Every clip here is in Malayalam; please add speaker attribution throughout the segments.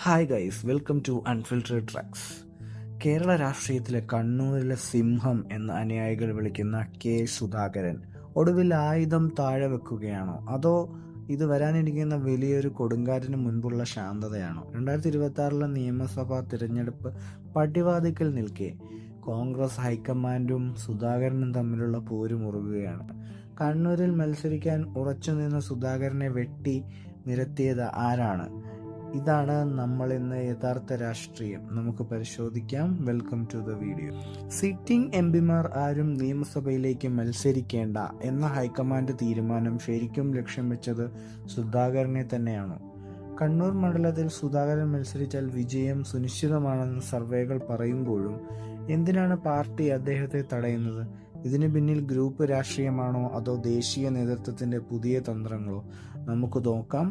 Speaker 1: Hi guys, welcome to unfiltered tracks. Kerala രാഷ്ട്രീയത്തിലെ കണ്ണൂരിലെ സിംഹം എന്ന് അനുയായികൾ വിളിക്കുന്ന കെ സുധാകരൻ ഒടുവിൽ ആയുധം താഴെ വെക്കുകയാണോ, അതോ ഇത് വരാനിരിക്കുന്ന വലിയൊരു കൊടുങ്കാറ്റിന് മുൻപുള്ള ശാന്തതയാണോ? 2026 നിയമസഭാ തിരഞ്ഞെടുപ്പ് പടിവാതിക്കൽ നിൽക്കെ കോൺഗ്രസ് ഹൈക്കമാൻഡും സുധാകരനും തമ്മിലുള്ള പോര് മുറുകുകയാണ്. കണ്ണൂരിൽ മത്സരിക്കാൻ ഉറച്ചുനിന്ന സുധാകരനെ വെട്ടി നിരത്തിയത് ആരാണ്? ഇതാണ് നമ്മൾ ഇന്ന് യഥാർത്ഥ രാഷ്ട്രീയം നമുക്ക് പരിശോധിക്കാം. Welcome to the video. Sitting എംപിമാർ ആരും നിയമസഭയിലേക്ക് മത്സരിക്കേണ്ട എന്ന ഹൈക്കമാൻഡ് തീരുമാനം ശരിക്കും ലക്ഷ്യം വെച്ചത് സുധാകരനെ തന്നെയാണോ? കണ്ണൂർ മണ്ഡലത്തിൽ സുധാകരൻ മത്സരിച്ചാൽ വിജയം സുനിശ്ചിതമാണെന്ന് സർവേകൾ പറയുമ്പോഴും എന്തിനാണ് പാർട്ടി അദ്ദേഹത്തെ തടയുന്നത്? ഇതിന് പിന്നിൽ ഗ്രൂപ്പ് രാഷ്ട്രീയമാണോ, അതോ ദേശീയ നേതൃത്വത്തിന്റെ പുതിയ തന്ത്രങ്ങളോ? നമുക്ക് നോക്കാം.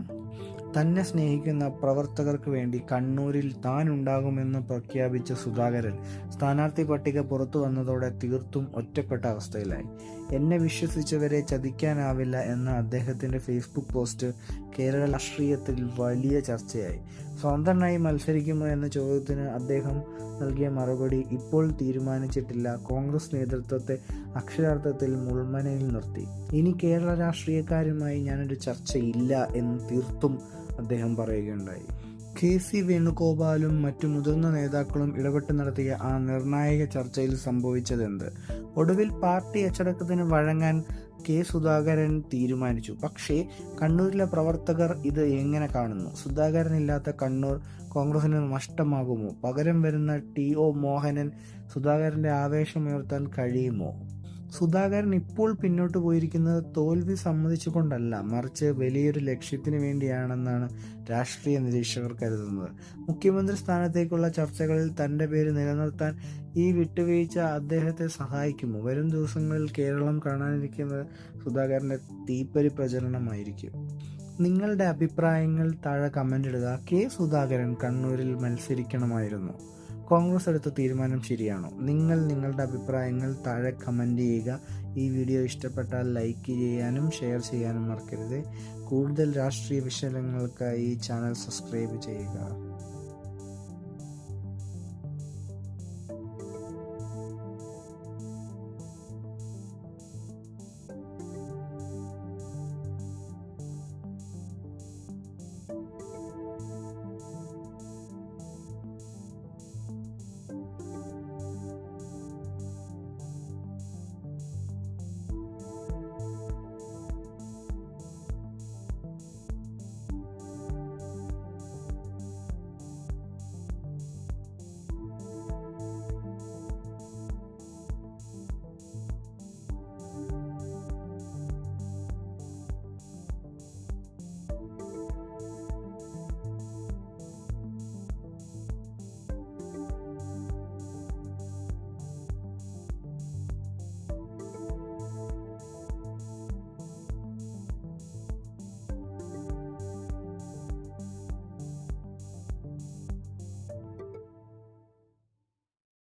Speaker 1: തന്നെ സ്നേഹിക്കുന്ന പ്രവർത്തകർക്ക് വേണ്ടി കണ്ണൂരിൽ താൻ ഉണ്ടാകുമെന്ന് പ്രഖ്യാപിച്ച സുധാകരൻ സ്ഥാനാർത്ഥി പട്ടിക പുറത്തു വന്നതോടെ തീർത്തും ഒറ്റപ്പെട്ട അവസ്ഥയിലായി. എന്നെ വിശ്വസിച്ചവരെ ചതിക്കാനാവില്ല എന്ന അദ്ദേഹത്തിന്റെ ഫേസ്ബുക്ക് പോസ്റ്റ് കേരള രാഷ്ട്രീയത്തിൽ വലിയ ചർച്ചയായി. സ്വതന്ത്രനായി മത്സരിക്കുമോ എന്ന ചോദ്യത്തിന് അദ്ദേഹം നൽകിയ മറുപടി ഇപ്പോൾ തീരുമാനിച്ചിട്ടില്ല കോൺഗ്രസ് നേതൃത്വത്തെ അക്ഷരാർത്ഥത്തിൽ മുൾമനയിൽ നിർത്തി. ഇനി കേരള രാഷ്ട്രീയക്കാരുമായി ഞാനൊരു ചർച്ചയില്ല എന്ന് തീർത്തും അദ്ദേഹം പറയുകയുണ്ടായി. KC വേണുഗോപാലും മറ്റു മുതിർന്ന നേതാക്കളും ഇടപെട്ട് നടത്തിയ ആ നിർണായക ചർച്ചയിൽ സംഭവിച്ചതെന്ത്? ഒടുവിൽ പാർട്ടി അച്ചടക്കത്തിന് വഴങ്ങാൻ കെ സുധാകരൻ തീരുമാനിച്ചു. പക്ഷേ കണ്ണൂരിലെ പ്രവർത്തകർ ഇത് എങ്ങനെ കാണുന്നു? സുധാകരനില്ലാത്ത കണ്ണൂർ കോൺഗ്രസിന് നഷ്ടമാകുമോ? പകരം വരുന്ന TO മോഹനൻ സുധാകരന്റെ ആവേശമുയർത്താൻ കഴിയുമോ? സുധാകരൻ ഇപ്പോൾ പിന്നോട്ട് പോയിരിക്കുന്നത് തോൽവി സമ്മതിച്ചുകൊണ്ടല്ല, മറിച്ച് വലിയൊരു ലക്ഷ്യത്തിന് വേണ്ടിയാണെന്നാണ് രാഷ്ട്രീയ നിരീക്ഷകർ കരുതുന്നത്. മുഖ്യമന്ത്രി സ്ഥാനത്തേക്കുള്ള ചർച്ചകളിൽ തന്റെ പേര് നിലനിർത്താൻ ഈ വിട്ടുവീഴ്ച അദ്ദേഹത്തെ സഹായിക്കുമോ? വരും ദിവസങ്ങളിൽ കേരളം കാണാനിരിക്കുന്നത് സുധാകരന്റെ തീപ്പൊരി പ്രചരണമായിരിക്കും. നിങ്ങളുടെ അഭിപ്രായങ്ങൾ താഴെ കമന്റ് ഇടുക. കെ സുധാകരൻ കണ്ണൂരിൽ മത്സരിക്കണമായിരുന്നു? കോൺഗ്രസ് എടുത്ത തീരുമാനം ശരിയാണോ? നിങ്ങളുടെ അഭിപ്രായങ്ങൾ താഴെ കമന്റ് ചെയ്യുക. ഈ വീഡിയോ ഇഷ്ടപ്പെട്ടാൽ ലൈക്ക് ചെയ്യാനും ഷെയർ ചെയ്യാനും മറക്കരുത്. കൂടുതൽ രാഷ്ട്രീയ വിശകലനങ്ങൾക്കായി ഈ ചാനൽ സബ്സ്ക്രൈബ് ചെയ്യുക.